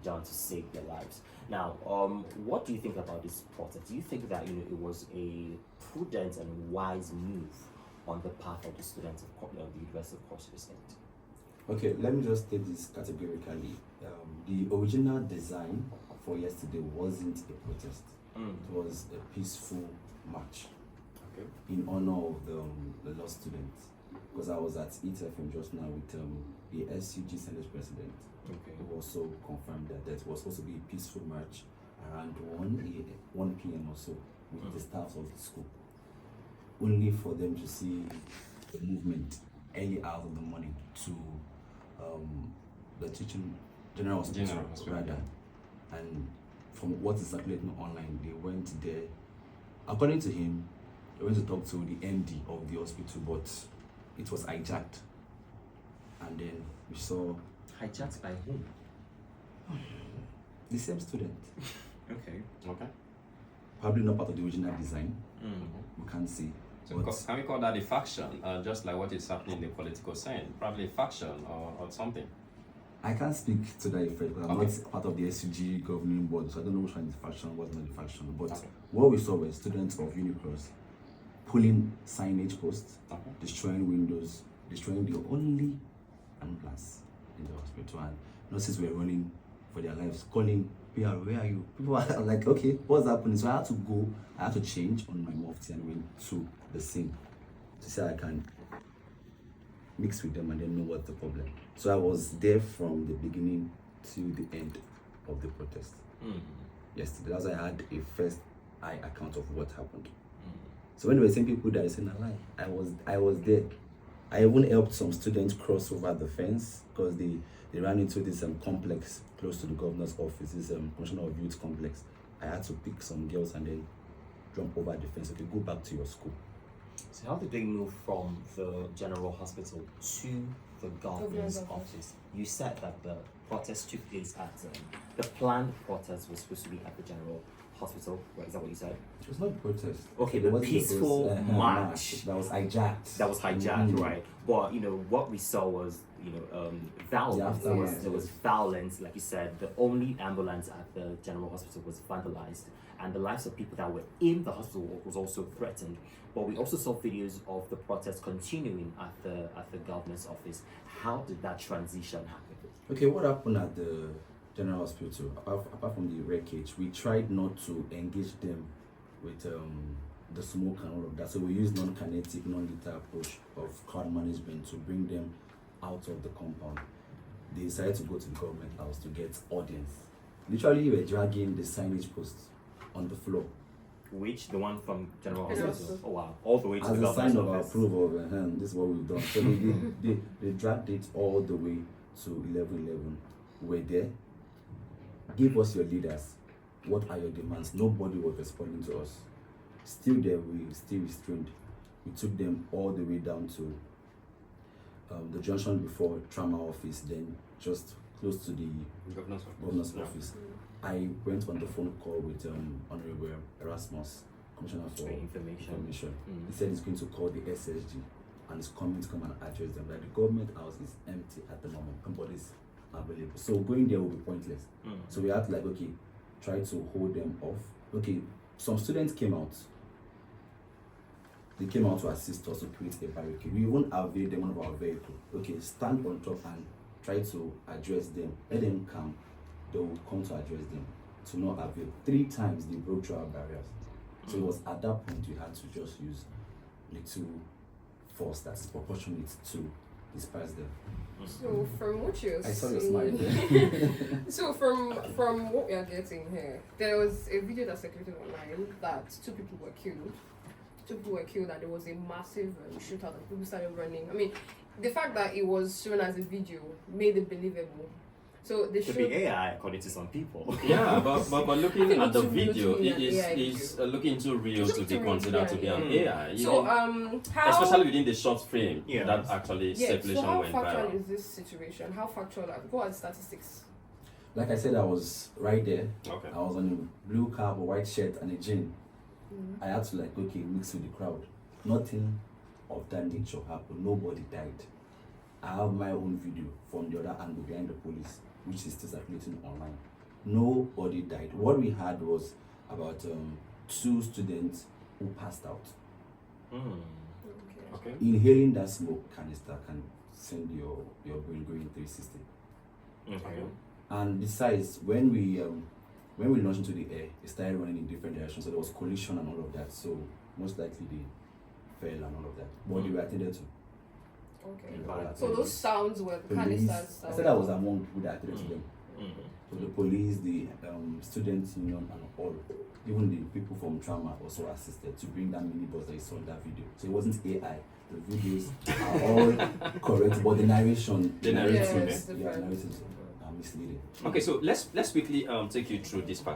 done to save their lives. Now, what do you think about this protest? Do you think that it was a prudent and wise move on the part of the students of the University of Cross River State? Okay, let me just state this categorically. The original design for yesterday wasn't a protest. It was a peaceful march in honor of the law students. Because I was at ETFM just now with the SUG Senate President, who also confirmed that that was supposed to be a peaceful march around 1 p.m. or so with the staff of the school. Only for them to see the movement early hours of the morning to the teaching general hospital rather. And from what is circulating online, they went there. According to him, they went to talk to the MD of the hospital, but it was hijacked. And then we saw... Hijacked by whom? The same student. Okay. Probably not part of the original design. We can't see. So can we call that a faction, just like what is happening in the political scene? Probably a faction or something. I can't speak to that effect because I'm not part of the SUG governing board, so I don't know which one is the faction, what's not the faction. But what we saw were students of Unicross pulling signage posts, destroying windows, destroying the only ambulance in the hospital, and nurses were running for their lives, calling, "PPRO, where are you?" People are like, okay, what's happening? So I had to change on my mufti and went to the scene to see I can mix with them and then know what's the problem. So I was there from the beginning to the end of the protest. Yesterday, that's why I had a first eye account of what happened. So when they were saying people that I said a lie, I was there. I even helped some students cross over the fence because they ran into this complex close to the governor's office, this Commissioner of Youth complex. I had to pick some girls and then jump over the fence. Okay, go back to your school. So how did they move from the general hospital to the governor's office? You said that the protest took place at the planned protest was supposed to be at the general hospital. Right? Is that what you said? It was not a protest. Okay, the peaceful march that was hijacked. That was hijacked, right? But what we saw was violence. There was violence, like you said. The only ambulance at the general hospital was vandalized, and the lives of people that were in the hospital was also threatened. But we also saw videos of the protest continuing at the governor's office. How did that transition happen? Okay, what happened at the general hospital? Apart from the wreckage, we tried not to engage them with the smoke and all of that. So we used non-kinetic, non-lethal approach of crowd management to bring them out of the compound. They decided to go to the government house to get audience. Literally, we were dragging the signage posts on the floor. Which? The one from General Hospital? Oh wow, all the way to as the a sign of office. approval of this is what we've done. So they dragged it all the way to 1111. We're there. Give us your leaders. What are your demands? Nobody was responding to us. Still there, we still restrained. We took them all the way down to the junction before trauma office, then just close to the governor's office. I went on the phone call with Honorable Erasmus, Commissioner for Information. He said he's going to call the SSG and is coming to come and address them. That the government house is empty at the moment. Nobody's available. So going there will be pointless. So we had to try to hold them off. Okay, some students came out. They came out to assist us to create a barricade. We even availed them of our vehicle. Okay, stand on top and try to address them. Let them come. They will come to address them. To not avail. 3 times they broke through our barriers. So it was at that point we had to just use little force that's proportionate to disperse them. So from what you're I saw saying, your smile. so from what we are getting here, there was a video that circulated online that 2 people were killed. 2 people were killed, and there was a massive shootout, and people started running. I mean, the fact that it was shown as a video made it believable. So they could be AI, according to some people. Yeah, but looking at the video, it is looking too real to be considered to be an AI. So how, especially within the short frame that actually circulation so how went factual viral. is this situation? How factual? What are the statistics? Like I said, I was right there. Okay. I was on a blue cap, a white shirt, and a jean. I had to mix with the crowd. Nothing of that nature happened. Nobody died. I have my own video from the other angle behind the police, which is still circulating online. nobody died. What we had was about 2 students who passed out. Okay. Inhaling that smoke canister can send your brain going 360. Okay. And besides, when we launched into the air, it started running in different directions. So there was collision and all of that. So most likely they fell and all of that. But they were attended to. Okay. Yeah. So those sounds were the Police. canisters. I said I was among people that attended to them. Mm-hmm. So the police, the students union, and all, even the people from trauma also assisted to bring that minibus that you saw in that video. So it wasn't AI. The videos are all correct, but the narration, The narrative, yes, narratives are misleading. Okay, so let's quickly take you through this part.